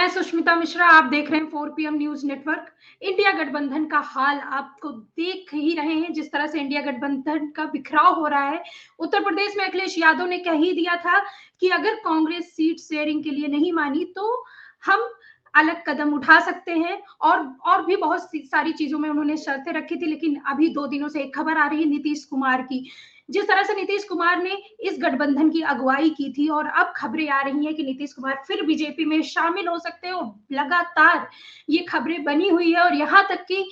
मैं सुष्मिता मिश्रा, आप देख रहे हैं 4 पीएम न्यूज नेटवर्क। इंडिया गठबंधन का हाल आपको देख ही रहे हैं, जिस तरह से इंडिया गठबंधन का बिखराव हो रहा है। उत्तर प्रदेश में अखिलेश यादव ने कह ही दिया था कि अगर कांग्रेस सीट शेयरिंग के लिए नहीं मानी तो हम अलग कदम उठा सकते हैं, और भी बहुत सारी चीजों में उन्होंने शर्तें रखी थी। लेकिन अभी 2 दिनों से एक खबर आ रही है नीतीश कुमार की। जिस तरह से नीतीश कुमार ने इस गठबंधन की अगुवाई की थी, और अब खबरें आ रही हैं कि नीतीश कुमार फिर बीजेपी में शामिल हो सकते हैं, और लगातार ये खबरें बनी हुई है। और यहाँ तक कि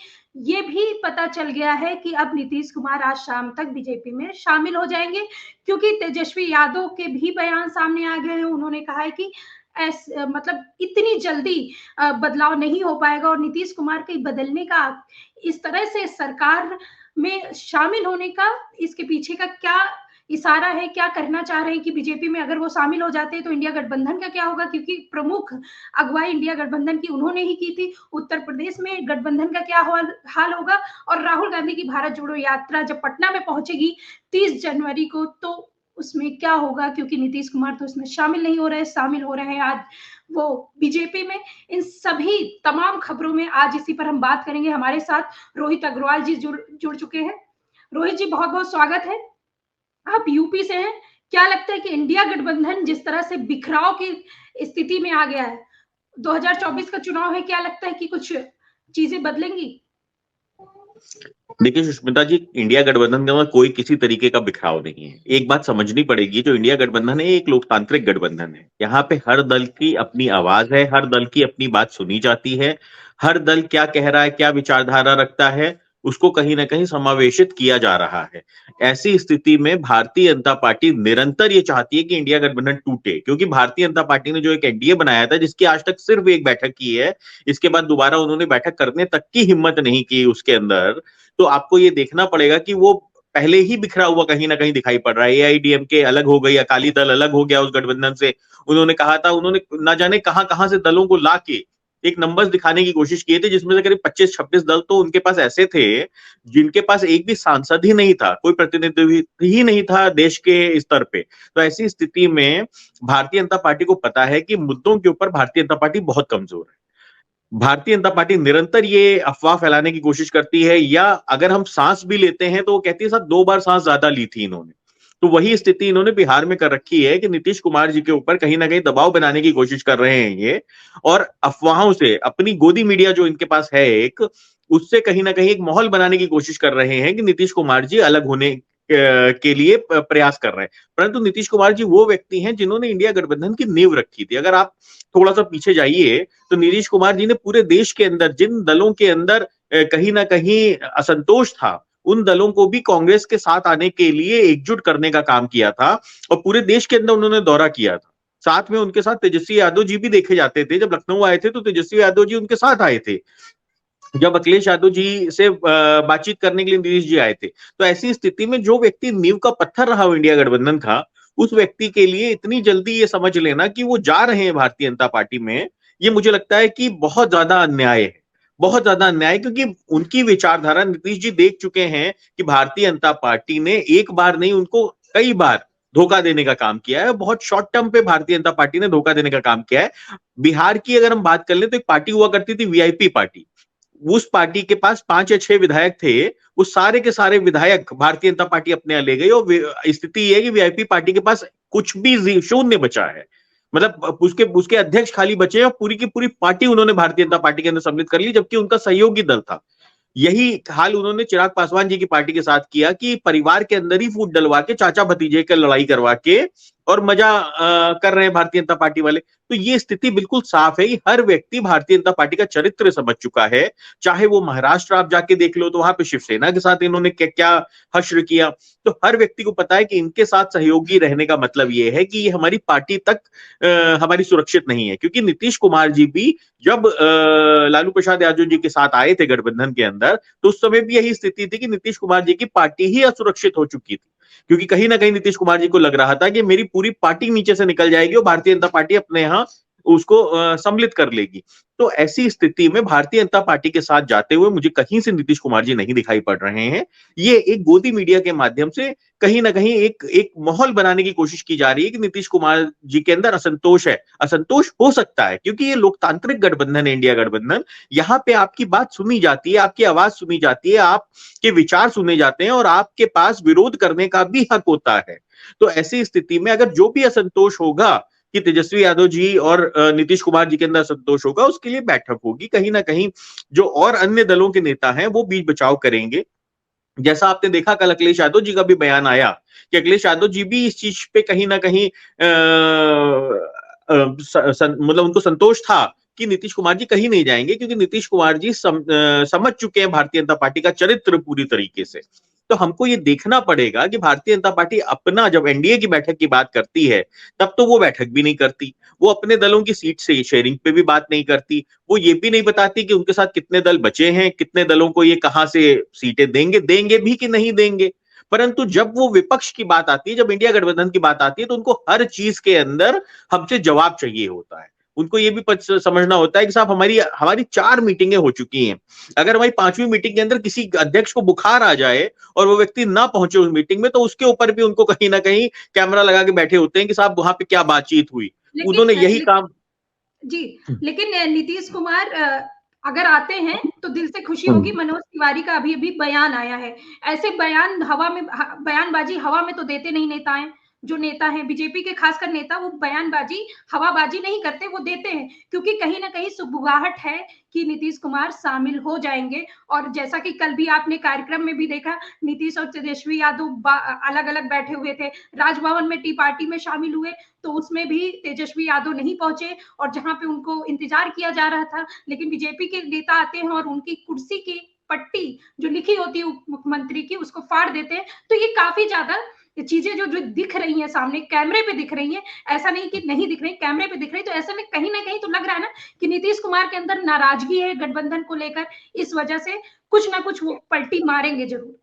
ये भी पता चल गया है कि अब नीतीश कुमार आज शाम तक बीजेपी में शामिल हो जाएंगे, क्योंकि तेजस्वी यादव के भी बयान सामने आ गए हैं। उन्होंने कहा है कि मतलब इतनी जल्दी बदलाव नहीं हो पाएगा, और नीतीश कुमार के बदलने का, इस तरह से सरकार में शामिल होने का, इसके पीछे का क्या इशारा है, क्या करना चाह रहे हैं कि बीजेपी में अगर वो शामिल हो जाते हैं तो इंडिया गठबंधन का क्या होगा, क्योंकि प्रमुख अगुवाई इंडिया गठबंधन की उन्होंने ही की थी। उत्तर प्रदेश में गठबंधन का क्या हाल होगा, और राहुल गांधी की भारत जोड़ो यात्रा जब पटना में पहुंचेगी 30 जनवरी को, तो उसमें क्या होगा, क्योंकि नीतीश कुमार तो उसमें शामिल नहीं हो रहे, शामिल हो रहे हैं आज वो बीजेपी में। इन सभी तमाम खबरों में आज इसी पर हम बात करेंगे। हमारे साथ रोहित अग्रवाल जी जुड़ चुके हैं। रोहित जी, बहुत बहुत स्वागत है। आप यूपी से हैं। क्या लगता है कि इंडिया गठबंधन जिस तरह से बिखराव की स्थिति में आ गया है, 2024 का चुनाव है, क्या लगता है कि कुछ चीजें बदलेंगी? देखिए सुष्मिता जी, इंडिया गठबंधन के अंदर कोई किसी तरीके का बिखराव नहीं है। एक बात समझनी पड़ेगी, जो इंडिया गठबंधन है एक लोकतांत्रिक गठबंधन है। यहाँ पे हर दल की अपनी आवाज है, हर दल की अपनी बात सुनी जाती है। हर दल क्या कह रहा है, क्या विचारधारा रखता है, उसको कहीं ना कहीं समावेशित किया जा रहा है। ऐसी स्थिति में भारतीय जनता पार्टी निरंतर ये चाहती है कि इंडिया गठबंधन टूटे, क्योंकि भारतीय जनता पार्टी ने जो एक एनडीए बनाया था, जिसकी आज तक सिर्फ एक बैठक की है, इसके बाद दोबारा उन्होंने बैठक करने तक की हिम्मत नहीं की उसके अंदर, तो आपको ये देखना पड़ेगा कि वो पहले ही बिखरा हुआ कहीं ना कहीं दिखाई पड़ रहा है। एआईडीएमके अलग हो गई, अकाली दल अलग हो गया उस गठबंधन से। उन्होंने कहा था, उन्होंने ना जाने कहां कहां से दलों को लाके एक नंबर्स दिखाने की कोशिश किए थे, जिसमें से करीब 25-26 दल तो उनके पास ऐसे थे जिनके पास एक भी सांसद ही नहीं था, कोई प्रतिनिधित्व ही नहीं था देश के स्तर पे। तो ऐसी स्थिति में भारतीय जनता पार्टी को पता है कि मुद्दों के ऊपर भारतीय जनता पार्टी बहुत कमजोर है। भारतीय जनता पार्टी निरंतर ये अफवाह फैलाने की कोशिश करती है, या अगर हम सांस भी लेते हैं तो वो कहती है साहब 2 बार सांस ज्यादा ली थी इन्होंने। तो वही स्थिति इन्होंने बिहार में कर रखी है कि नीतीश कुमार जी के ऊपर कहीं ना कहीं दबाव बनाने की कोशिश कर रहे हैं ये, और अफवाहों से अपनी गोदी मीडिया जो इनके पास है एक, उससे कहीं ना कहीं एक माहौल बनाने की कोशिश कर रहे हैं कि नीतीश कुमार जी अलग होने के लिए प्रयास कर रहे हैं। परंतु नीतीश कुमार जी वो व्यक्ति हैं जिन्होंने इंडिया गठबंधन की नींव रखी थी। अगर आप थोड़ा सा पीछे जाइए तो नीतीश कुमार जी ने पूरे देश के अंदर जिन दलों के अंदर कहीं ना कहीं असंतोष था, उन दलों को भी कांग्रेस के साथ आने के लिए एकजुट करने का काम किया था, और पूरे देश के अंदर उन्होंने दौरा किया था। साथ में उनके साथ तेजस्वी यादव जी भी देखे जाते थे। जब लखनऊ आए थे तो तेजस्वी यादव जी उनके साथ आए थे, जब अखिलेश यादव जी से बातचीत करने के लिए नीतीश जी आए थे। तो ऐसी स्थिति में जो व्यक्ति नींव का पत्थर रहा हो इंडिया गठबंधन का, उस व्यक्ति के लिए इतनी जल्दी ये समझ लेना कि वो जा रहे हैं भारतीय जनता पार्टी में, ये मुझे लगता है कि बहुत ज्यादा अन्याय है। बहुत ज्यादा अन्याय, क्योंकि उनकी विचारधारा नीतीश जी देख चुके हैं कि भारतीय जनता पार्टी ने एक बार नहीं, उनको कई बार धोखा देने का काम किया है। बहुत शॉर्ट टर्म पे भारतीय जनता पार्टी ने धोखा देने का काम किया है। बिहार की अगर हम बात कर लें तो एक पार्टी हुआ करती थी वीआईपी पार्टी। उस पार्टी के पास 5 या 6 विधायक थे, वो सारे के सारे विधायक भारतीय जनता पार्टी अपने यहाँ ले गई, और स्थिति ये है कि वीआईपी पार्टी के पास कुछ भी शून्य बचा है। मतलब उसके अध्यक्ष खाली बचे, और पूरी की पूरी पार्टी उन्होंने भारतीय जनता पार्टी के अंदर सम्मिलित कर ली, जबकि उनका सहयोगी दल था। यही हाल उन्होंने चिराग पासवान जी की पार्टी के साथ किया कि परिवार के अंदर ही फूट डलवा के, चाचा भतीजे के लड़ाई करवा के, और मजा कर रहे हैं भारतीय जनता पार्टी वाले। तो ये स्थिति बिल्कुल साफ है कि हर व्यक्ति भारतीय जनता पार्टी का चरित्र समझ चुका है। चाहे वो महाराष्ट्र आप जाके देख लो तो वहां पे शिवसेना के साथ इन्होंने क्या हश्र किया। तो हर व्यक्ति को पता है कि इनके साथ सहयोगी रहने का मतलब ये है कि ये हमारी पार्टी तक हमारी सुरक्षित नहीं है। क्योंकि नीतीश कुमार जी भी जब लालू प्रसाद यादव जी के साथ आए थे गठबंधन के अंदर, तो उस समय भी यही स्थिति थी कि नीतीश कुमार जी की पार्टी ही असुरक्षित हो चुकी थी, क्योंकि कहीं ना कहीं नीतीश कुमार जी को लग रहा था कि मेरी पूरी पार्टी नीचे से निकल जाएगी और भारतीय जनता पार्टी अपने यहां उसको सम्मिलित कर लेगी। तो ऐसी स्थिति में भारतीय जनता पार्टी के साथ जाते हुए मुझे कहीं से नीतीश कुमार जी नहीं दिखाई पड़ रहे हैं। ये एक गोदी मीडिया के माध्यम से कहीं ना कहीं एक माहौल बनाने की कोशिश की जा रही है कि नीतीश कुमार जी के अंदर असंतोष है। असंतोष हो सकता है क्योंकि ये लोकतांत्रिक गठबंधन है, इंडिया गठबंधन। यहाँ पे आपकी बात सुनी जाती है, आपकी आवाज सुनी जाती है, आपके विचार सुने जाते हैं और आपके पास विरोध करने का भी हक होता है। तो ऐसी स्थिति में अगर जो भी असंतोष होगा कि तेजस्वी यादव जी और नीतीश कुमार जी के अंदर संतोष होगा, उसके लिए बैठक होगी। कहीं ना कहीं जो और अन्य दलों के नेता हैं वो बीच बचाव करेंगे। जैसा आपने देखा कल अखिलेश यादव जी का भी बयान आया कि अखिलेश यादव जी भी इस चीज पे कहीं ना कहीं मतलब उनको संतोष था कि नीतीश कुमार जी कहीं नहीं जाएंगे, क्योंकि नीतीश कुमार जी समझ चुके हैं भारतीय जनता पार्टी का चरित्र पूरी तरीके से। तो हमको ये देखना पड़ेगा कि भारतीय जनता पार्टी अपना जब एनडीए की बैठक की बात करती है तब तो वो बैठक भी नहीं करती, वो अपने दलों की सीट से शेयरिंग पे भी बात नहीं करती, वो ये भी नहीं बताती कि उनके साथ कितने दल बचे हैं, कितने दलों को ये कहां से सीटें देंगे, देंगे भी कि नहीं देंगे। परंतु जब वो विपक्ष की बात आती है, जब इंडिया गठबंधन की बात आती है, तो उनको हर चीज के अंदर हमसे जवाब चाहिए होता है। उनको ये भी समझना होता है कि साहब हमारी हमारी 4 मीटिंगें हो चुकी हैं। अगर हमारी 5वीं मीटिंग के अंदर किसी अध्यक्ष को बुखार आ जाए और वो व्यक्ति ना पहुंचे उस मीटिंग में, तो उसके ऊपर भी उनको कहीं ना कहीं कैमरा लगा के बैठे होते हैं कि साहब वहां पे क्या बातचीत हुई। उन्होंने यही काम जी। लेकिन नीतीश कुमार अगर आते हैं तो दिल से खुशी होगी। मनोज तिवारी का अभी अभी बयान आया है। ऐसे बयान हवा में, बयानबाजी हवा में तो देते नहीं नेताएं। जो नेता हैं बीजेपी के, खासकर नेता, वो बयानबाजी हवाबाजी नहीं करते, वो देते हैं, क्योंकि कहीं ना कहीं सुगबुगाहट है कि नीतीश कुमार शामिल हो जाएंगे। और जैसा कि कल भी आपने कार्यक्रम में भी देखा, नीतीश और तेजस्वी यादव अलग अलग बैठे हुए थे, राजभवन में टी पार्टी में शामिल हुए, तो उसमें भी तेजस्वी यादव नहीं पहुंचे और जहां पे उनको इंतजार किया जा रहा था। लेकिन बीजेपी के नेता आते हैं और उनकी कुर्सी की पट्टी जो लिखी होती है मुख्यमंत्री की, उसको फाड़ देते हैं। तो ये काफी ज्यादा चीजें जो जो दिख रही हैं सामने, कैमरे पे दिख रही हैं, ऐसा नहीं कि नहीं दिख रही, कैमरे पे दिख रही। तो ऐसे में कहीं ना कहीं तो लग रहा है ना कि नीतीश कुमार के अंदर नाराजगी है गठबंधन को लेकर, इस वजह से कुछ ना कुछ वो पलटी मारेंगे जरूर।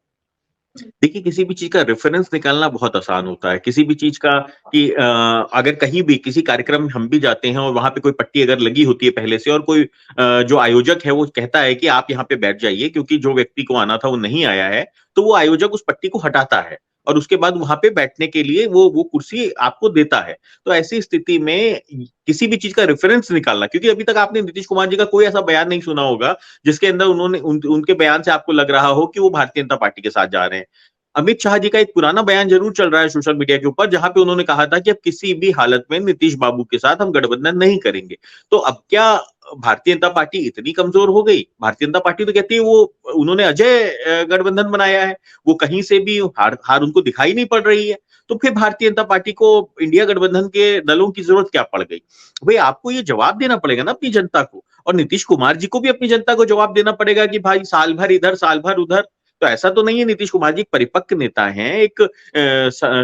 देखिए, किसी भी चीज का रेफरेंस निकालना बहुत आसान होता है। किसी भी चीज का कि अगर कहीं भी किसी कार्यक्रम में हम भी जाते हैं और वहां पे कोई पट्टी अगर लगी होती है पहले से, और कोई जो आयोजक है वो कहता है कि आप यहाँ पे बैठ जाइए क्योंकि जो व्यक्ति को आना था वो नहीं आया है, तो वो आयोजक उस पट्टी को हटाता है और उसके बाद वहां पे बैठने के लिए वो कुर्सी आपको देता है। तो ऐसी स्थिति में किसी भी चीज का रेफरेंस निकालना, क्योंकि अभी तक आपने नीतीश कुमार जी का कोई ऐसा बयान नहीं सुना होगा जिसके अंदर उनके बयान से आपको लग रहा हो कि वो भारतीय जनता पार्टी के साथ जा रहे हैं। अमित शाह जी का एक पुराना बयान जरूर चल रहा है सोशल मीडिया के ऊपर, जहां पे उन्होंने कहा था कि अब किसी भी हालत में नीतीश बाबू के साथ हम गठबंधन नहीं करेंगे। तो अब क्या भारतीय जनता पार्टी इतनी कमजोर हो गई? भारतीय जनता पार्टी तो कहती है वो उन्होंने अजय गठबंधन बनाया है, वो कहीं से भी हार उनको दिखाई नहीं पड़ रही है। तो फिर भारतीय जनता पार्टी को इंडिया गठबंधन के दलों की जरूरत क्या पड़ गई? भाई आपको ये जवाब देना पड़ेगा ना अपनी जनता को, और नीतीश कुमार जी को भी अपनी जनता को जवाब देना पड़ेगा कि भाई साल भर इधर साल भर उधर। तो ऐसा तो नहीं है। नीतीश कुमार जी एक परिपक्व नेता हैं, एक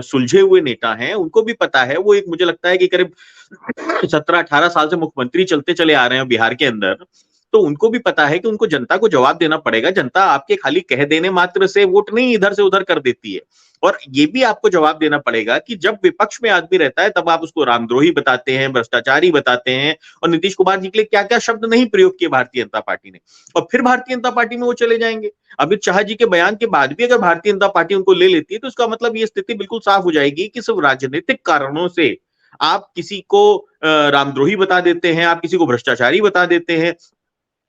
सुलझे हुए नेता हैं, उनको भी पता है। वो एक, मुझे लगता है कि करीब 17-18 साल से मुख्यमंत्री चलते चले आ रहे हैं बिहार के अंदर, तो उनको भी पता है कि उनको जनता को जवाब देना पड़ेगा। जनता आपके खाली कह देने मात्र से वोट नहीं इधर से उधर कर देती है। और ये भी आपको जवाब देना पड़ेगा कि जब विपक्ष में आदमी रहता है तब आप उसको रामद्रोही बताते हैं, भ्रष्टाचारी बताते हैं, और नीतीश कुमार जी के लिए क्या क्या शब्द नहीं प्रयोग किए भारतीय जनता पार्टी ने, और फिर भारतीय जनता पार्टी में वो चले जाएंगे। अमित शाह जी के बयान के बाद भी अगर भारतीय जनता पार्टी उनको ले लेती है तो इसका मतलब ये स्थिति बिल्कुल साफ हो जाएगी कि सिर्फ राजनीतिक कारणों से आप किसी को रामद्रोही बता देते हैं, आप किसी को भ्रष्टाचारी बता देते हैं,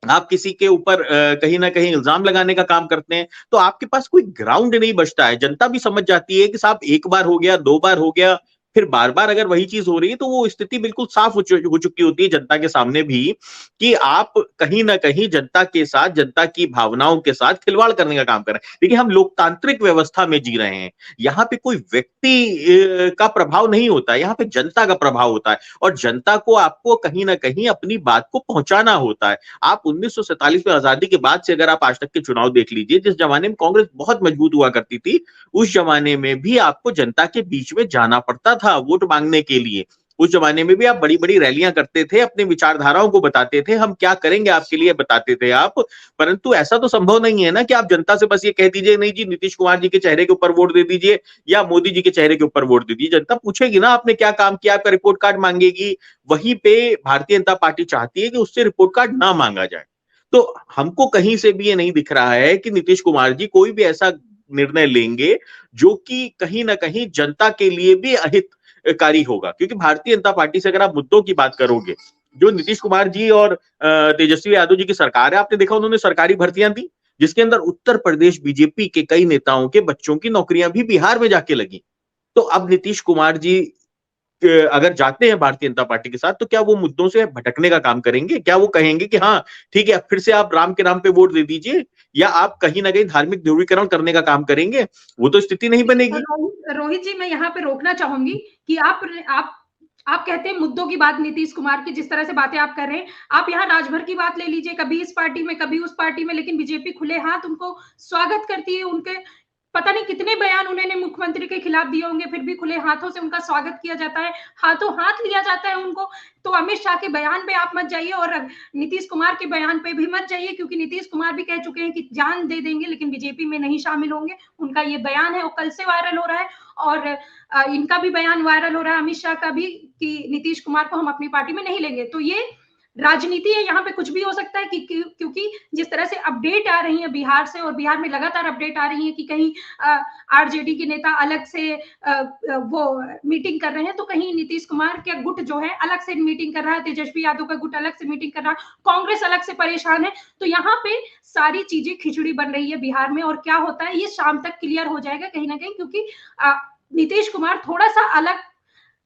आप किसी के ऊपर कहीं ना कहीं इल्जाम लगाने का काम करते हैं, तो आपके पास कोई ग्राउंड नहीं बचता है। जनता भी समझ जाती है कि साहब एक बार हो गया, 2 बार हो गया, फिर बार बार अगर वही चीज हो रही है तो वो स्थिति बिल्कुल साफ हो चुकी होती है जनता के सामने भी कि आप कहीं ना कहीं जनता के साथ, जनता की भावनाओं के साथ खिलवाड़ करने का काम कर रहे हैं। देखिए, हम लोकतांत्रिक व्यवस्था में जी रहे हैं। यहाँ पे कोई व्यक्ति का प्रभाव नहीं होता है, यहाँ पे जनता का प्रभाव होता है, और जनता को आपको कहीं ना कहीं अपनी बात को पहुंचाना होता है। आप 1947 में आजादी के बाद से अगर आप आज तक के चुनाव देख लीजिए, जिस जमाने में कांग्रेस बहुत मजबूत हुआ करती थी, उस जमाने में भी आपको जनता के बीच में जाना पड़ता था वोट मांगने के लिए। उस जमाने में भी आप बड़ी बड़ी रैलियां करते थे, अपने विचारधाराओं को बताते थे, हम क्या करेंगे आपके लिए बताते थे आप। परंतु ऐसा तो संभव नहीं है ना कि आप जनता से बस ये कह दीजिए नहीं जी नीतीश कुमार जी के चेहरे के ऊपर वोट दे दीजिए या मोदी जी के चेहरे के ऊपर वोट दे दीजिए। जनता पूछेगी ना आपने क्या काम किया, आपका रिपोर्ट कार्ड मांगेगी। वहीं पे भारतीय जनता पार्टी चाहती है कि उससे रिपोर्ट कार्ड ना मांगा जाए। तो हमको कहीं से भी ये नहीं दिख रहा है कि नीतीश कुमार जी कोई भी ऐसा निर्णय लेंगे जो कि कहीं ना कहीं जनता के लिए भी अहितकारी होगा। क्योंकि भारतीय जनता पार्टी से अगर आप मुद्दों की बात करोगे, जो नीतीश कुमार जी और तेजस्वी यादव जी की सरकार है, आपने देखा उन्होंने सरकारी भर्तियां दी, जिसके अंदर उत्तर प्रदेश बीजेपी के कई नेताओं के बच्चों की नौकरियां भी बिहार में जाके लगी। तो अब नीतीश कुमार जी अगर जाते हैं भारतीय जनता पार्टी के साथ, तो क्या वो मुद्दों से भटकने का काम करेंगे? क्या वो कहेंगे कि हाँ ठीक है फिर से आप राम के नाम पे वोट दे दीजिए, या आप कहीं ना कहीं धार्मिक ध्रुवीकरण करने का काम करेंगे? वो तो स्थिति नहीं बनेगी। रोहित जी, मैं यहाँ पे रोकना चाहूंगी कि आप कहते हैं मुद्दों की बात, नीतीश कुमार की जिस तरह से बातें आप कर रहे हैं, आप यहाँ राजभर की बात ले लीजिए, कभी इस पार्टी में कभी उस पार्टी में, लेकिन बीजेपी खुले हाथ उनको स्वागत करती है। उनके पता नहीं कितने बयान उन्होंने मुख्यमंत्री के खिलाफ दिए होंगे, फिर भी खुले हाथों से उनका स्वागत किया जाता है, हाथों हाथ लिया जाता है उनको। तो अमित शाह के बयान पे आप मत जाइए और नीतीश कुमार के बयान पे भी मत जाइए, क्योंकि नीतीश कुमार भी कह चुके हैं कि जान दे देंगे लेकिन बीजेपी में नहीं शामिल होंगे। उनका ये बयान है, वो कल से वायरल हो रहा है। और इनका भी बयान वायरल हो रहा है, अमित शाह का भी, कि नीतीश कुमार को हम अपनी पार्टी में नहीं लेंगे। तो ये राजनीति है, यहाँ पे कुछ भी हो सकता है, कि क्योंकि जिस तरह से अपडेट आ रही है बिहार से, और बिहार में लगातार अपडेट आ रही है कि कहीं आरजेडी के नेता अलग से वो मीटिंग कर रहे हैं, तो कहीं नीतीश कुमार के गुट जो है अलग से मीटिंग कर रहा है, तेजस्वी यादव का गुट अलग से मीटिंग कर रहा है, कांग्रेस अलग से परेशान है। तो यहाँ पे सारी चीजें खिचड़ी बन रही है बिहार में, और क्या होता है ये शाम तक क्लियर हो जाएगा कहीं ना कहीं, क्योंकि नीतीश कुमार थोड़ा सा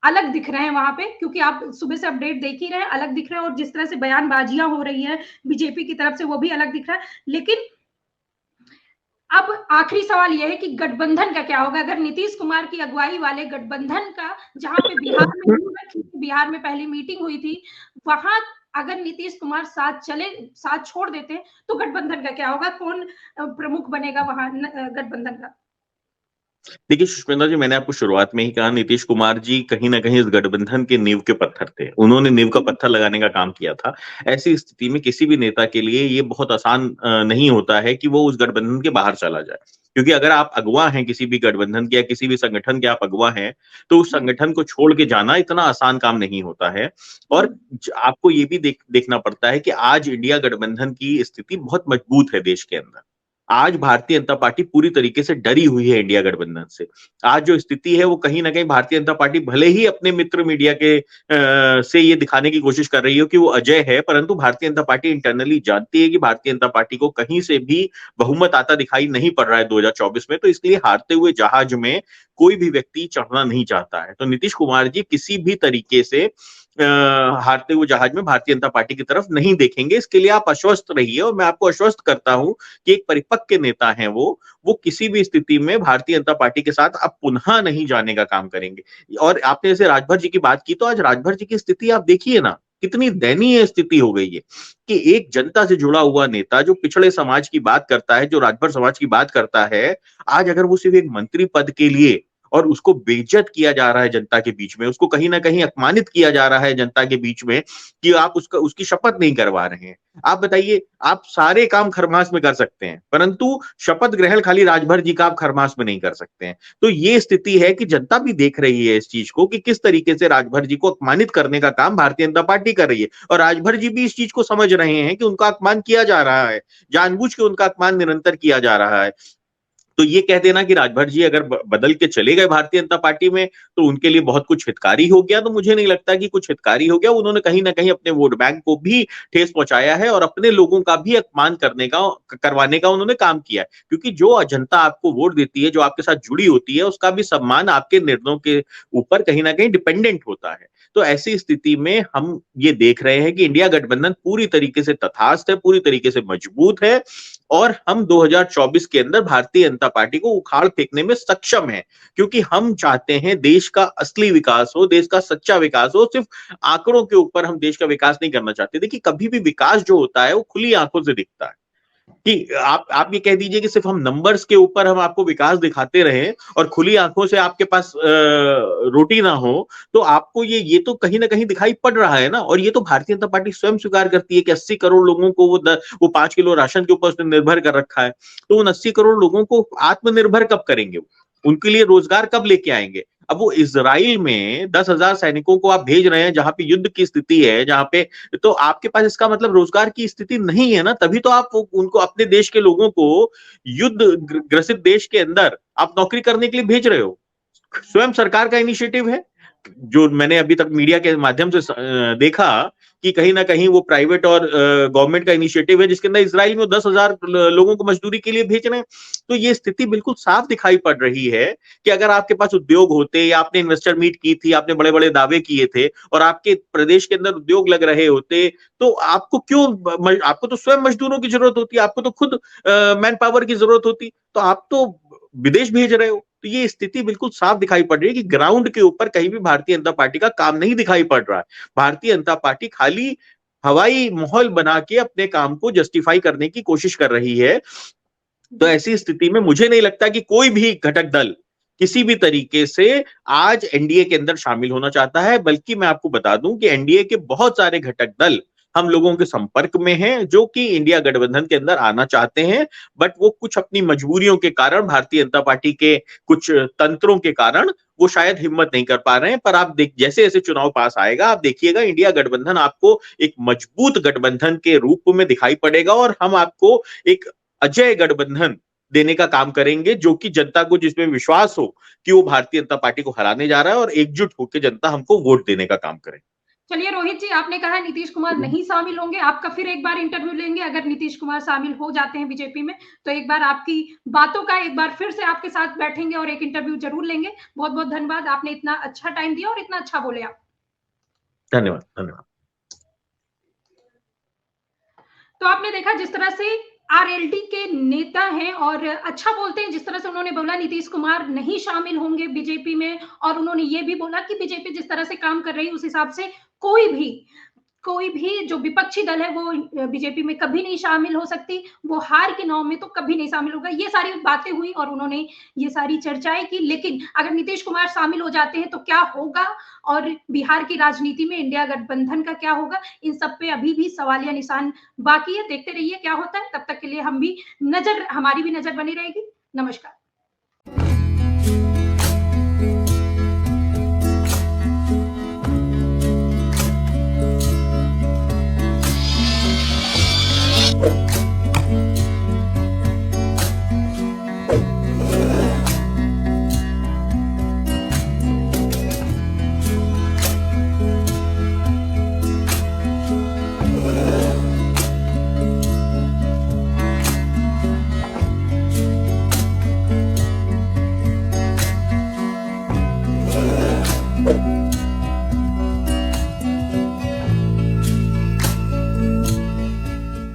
अलग दिख रहे हैं वहां पे, क्योंकि आप सुबह से अपडेट देख ही रहे हैं, अलग दिख रहे हैं। और जिस तरह से बयानबाजियां हो रही है बीजेपी की तरफ से, वो भी अलग दिख रहा है। लेकिन अब आखिरी सवाल यह है कि गठबंधन का क्या होगा, अगर नीतीश कुमार की अगुवाई वाले गठबंधन का, जहां पे बिहार में पहली मीटिंग हुई थी, वहां अगर नीतीश कुमार साथ छोड़ देते, तो गठबंधन का क्या होगा, कौन प्रमुख बनेगा वहां गठबंधन का? देखिए सुष्मिता जी, मैंने आपको शुरुआत में ही कहा नीतीश कुमार जी कहीं ना कहीं इस गठबंधन के नींव के पत्थर थे, उन्होंने नींव का पत्थर लगाने का काम किया था। ऐसी स्थिति में किसी भी नेता के लिए ये बहुत आसान नहीं होता है कि वो उस गठबंधन के बाहर चला जाए। क्योंकि अगर आप अगुवा हैं किसी भी गठबंधन के या किसी भी संगठन के आप अगुवा हैं, तो उस संगठन को छोड़ के जाना इतना आसान काम नहीं होता है। और आपको ये भी देखना पड़ता है कि आज इंडिया गठबंधन की स्थिति बहुत मजबूत है देश के अंदर। आज भारतीय जनता पार्टी पूरी तरीके से डरी हुई है इंडिया गठबंधन से। आज जो स्थिति है वो कहीं ना कहीं भारतीय जनता पार्टी भले ही अपने मित्र मीडिया के से ये दिखाने की कोशिश कर रही हो कि वो अजय है, परंतु भारतीय जनता पार्टी इंटरनली जानती है कि भारतीय जनता पार्टी को कहीं से भी बहुमत आता दिखाई नहीं पड़ रहा है 2024 में। तो इसलिए हारते हुए जहाज में कोई भी व्यक्ति चढ़ना नहीं चाहता है। तो नीतीश कुमार जी किसी भी तरीके से हारते हुए जहाज में भारतीय जनता पार्टी की तरफ नहीं देखेंगे। इसके लिए आप आश्वस्त रहिए, और मैं आपको आश्वस्त करता हूं कि एक परिपक्व नेता हैं वो किसी भी स्थिति में भारतीय जनता पार्टी के साथ अब पुनः नहीं जाने का काम करेंगे। और आपने जैसे राजभर जी की बात की, तो आज राजभर जी की स्थिति आप देखिए ना, कितनी दयनीय स्थिति हो गई है कि एक जनता से जुड़ा हुआ नेता जो पिछड़े समाज की बात करता है, जो राजभर समाज की बात करता है, आज अगर वो सिर्फ एक मंत्री पद के लिए, और उसको बेइज्जत किया जा रहा है जनता के बीच में, उसको कहीं ना कहीं अपमानित किया जा रहा है जनता के बीच में, कि आप उसकी शपथ नहीं करवा रहे हैं। आप बताइए, आप सारे काम खरमास में कर सकते हैं, परंतु शपथ ग्रहण खाली राजभर जी का आप खरमास में नहीं कर सकते हैं। तो ये स्थिति है कि जनता भी देख रही है इस चीज को कि किस तरीके से राजभर जी को अपमानित करने का काम भारतीय जनता पार्टी कर रही है। और राजभर जी भी इस चीज को समझ रहे हैं कि उनका अपमान किया जा रहा है, जानबूझ के उनका अपमान निरंतर किया जा रहा है। तो ये कह देना कि राजभर जी अगर बदल के चले गए भारतीय जनता पार्टी में तो उनके लिए बहुत कुछ हितकारी हो गया, तो मुझे नहीं लगता कि कुछ हितकारी हो गया। उन्होंने कहीं ना कहीं अपने वोट बैंक को भी ठेस पहुंचाया है, और अपने लोगों का भी अपमान करवाने का उन्होंने काम किया है। क्योंकि जो जनता आपको वोट देती है, जो आपके साथ जुड़ी होती है, उसका भी सम्मान आपके निर्णयों के ऊपर कहीं ना कहीं डिपेंडेंट होता है। तो ऐसी स्थिति में हम ये देख रहे हैं कि इंडिया गठबंधन पूरी तरीके से तथास्थ है, पूरी तरीके से मजबूत है, और हम 2024 के अंदर भारतीय जनता पार्टी को उखाड़ फेंकने में सक्षम हैं। क्योंकि हम चाहते हैं देश का असली विकास हो, देश का सच्चा विकास हो। सिर्फ आंकड़ों के ऊपर हम देश का विकास नहीं करना चाहते। देखिए, कभी भी विकास जो होता है वो खुली आंखों से दिखता है। कि आप ये कह दीजिए कि सिर्फ हम नंबर्स के ऊपर हम आपको विकास दिखाते रहे और खुली आंखों से आपके पास रोटी ना हो, तो आपको ये तो कहीं ना कहीं दिखाई पड़ रहा है ना। और ये तो भारतीय जनता पार्टी स्वयं स्वीकार करती है कि 80 करोड़ लोगों को वो 5 किलो राशन के ऊपर उसने निर्भर कर रखा है। तो उन 80 करोड़ लोगों को आत्मनिर्भर कब करेंगे, उनके लिए रोजगार कब लेके आएंगे। अब वो इजराइल में 10,000 सैनिकों को आप भेज रहे हैं जहां पे युद्ध की स्थिति है, जहां पे तो आपके पास इसका मतलब रोजगार की स्थिति नहीं है ना। तभी तो आप उनको, अपने देश के लोगों को युद्ध ग्रसित देश के अंदर आप नौकरी करने के लिए भेज रहे हो। स्वयं सरकार का इनिशिएटिव है। जो मैंने अभी तक मीडिया के माध्यम से देखा कि कहीं ना कहीं वो प्राइवेट और गवर्नमेंट का इनिशिएटिव है, जिसके अंदर इजराइल में 10,000 लोगों को मजदूरी के लिए भेज रहे हैं। तो ये स्थिति बिल्कुल साफ दिखाई पड़ रही है कि अगर आपके पास उद्योग होते, या आपने इन्वेस्टर मीट की थी, आपने बड़े बड़े दावे किए थे और आपके प्रदेश के अंदर उद्योग लग रहे होते, तो आपको क्यों, आपको तो स्वयं मजदूरों की जरूरत होती, आपको तो खुद मैन पावर की जरूरत होती, तो आप तो विदेश भेज रहे हो। तो ये स्थिति बिल्कुल साफ दिखाई पड़ रही है कि ग्राउंड के ऊपर कहीं भी भारतीय जनता पार्टी का काम नहीं दिखाई पड़ रहा है। भारतीय जनता पार्टी खाली हवाई माहौल बना के अपने काम को जस्टिफाई करने की कोशिश कर रही है। तो ऐसी स्थिति में मुझे नहीं लगता कि कोई भी घटक दल किसी भी तरीके से आज एनडीए के अंदर शामिल होना चाहता है। बल्कि मैं आपको बता दूं कि एनडीए के बहुत सारे घटक दल हम लोगों के संपर्क में हैं, जो कि इंडिया गठबंधन के अंदर आना चाहते हैं, बट वो कुछ अपनी मजबूरियों के कारण, भारतीय जनता पार्टी के कुछ तंत्रों के कारण वो शायद हिम्मत नहीं कर पा रहे हैं। पर आप देख, जैसे जैसे चुनाव पास आएगा, आप देखिएगा इंडिया गठबंधन आपको एक मजबूत गठबंधन के रूप में दिखाई पड़ेगा, और हम आपको एक अजय गठबंधन देने का काम करेंगे, जो कि जनता को जिसमें विश्वास हो कि वो भारतीय जनता पार्टी को हराने जा रहा है, और एकजुट होकर जनता हमको वोट देने का काम करे। चलिए रोहित जी, आपने कहा नीतीश कुमार नहीं शामिल होंगे, आपका फिर एक बार इंटरव्यू लेंगे अगर नीतीश कुमार शामिल हो जाते हैं बीजेपी में, तो एक बार आपकी बातों का एक बार फिर से आपके साथ बैठेंगे और एक इंटरव्यू जरूर लेंगे। बहुत बहुत धन्यवाद, आपने इतना अच्छा टाइम दिया और इतना अच्छा बोले आप। धन्यवाद, धन्यवाद। तो आपने देखा जिस तरह से आरएलडी के नेता हैं और अच्छा बोलते हैं, जिस तरह से उन्होंने बोला नीतीश कुमार नहीं शामिल होंगे बीजेपी में, और उन्होंने ये भी बोला कि बीजेपी जिस तरह से काम कर रही है उस हिसाब से कोई भी जो विपक्षी दल है वो बीजेपी में कभी नहीं शामिल हो सकती, वो हार के नाव में तो कभी नहीं शामिल होगा। ये सारी बातें हुई और उन्होंने ये सारी चर्चाएं की। लेकिन अगर नीतीश कुमार शामिल हो जाते हैं तो क्या होगा, और बिहार की राजनीति में इंडिया गठबंधन का क्या होगा, इन सब पे अभी भी सवालिया निशान बाकी है। देखते रहिए क्या होता है, तब तक के लिए हमारी भी नजर बनी रहेगी। नमस्कार।